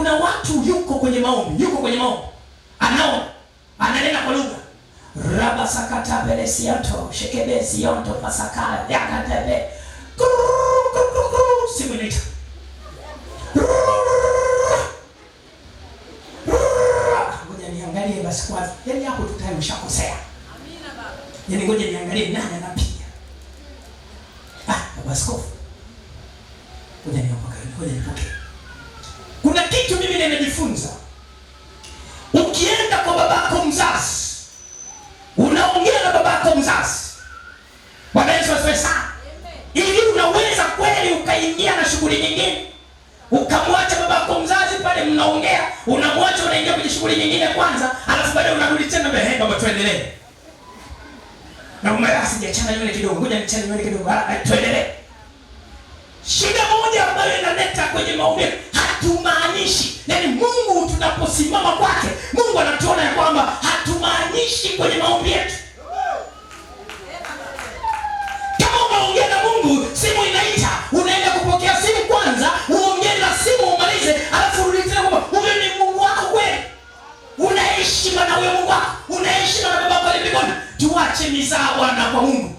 Kuna watu yuko kwenye maombi, ananena kwa lugha. Raba sakata belesianto, shekebesi yonto pasakala, yakatebe. Simu inaita. Ngoja niangalie basi kwanza. Yaani hapo tutaye mshakosea. Amina baba. Yaani ngoja niangalie nani anapiga. Baba askofu. Ngoja nipokee. Kuna kitu mimi nimejifunza. Ukienda kwa babako mzazi, unaongea na babako mzazi. Bwana Yesu asifiwe sana. Ili unaweza kweli ukaingia na shughuli nyingine. Ukamwacha babako mzazi pale mnaongea, unamwacha unaingia kwenye shughuli nyingine kwanza, alafu baadaye unarudi tena mbele, baba tuendelee. Na umeasi sijachana nywele kidogo, ngoja nichane nywele kidogo, tuendelee. Shida moja ambayo inaleta kwenye maombi, hatumaanishi. Yaani Mungu tunaposimama kwake, Mungu anatuona ya kwamba hatumaanishi kwenye maombi yetu. Kama unaongea na Mungu, simu inaita, unaenda kupokea simu kwanza, uongee na simu umalize, alafu urudi tena kwamba huyo ni Mungu wako kweli. Unaishi na huyo Mungu wako, unaishi na baba pale mbinguni. Tuache mizaa Bwana kwa Mungu.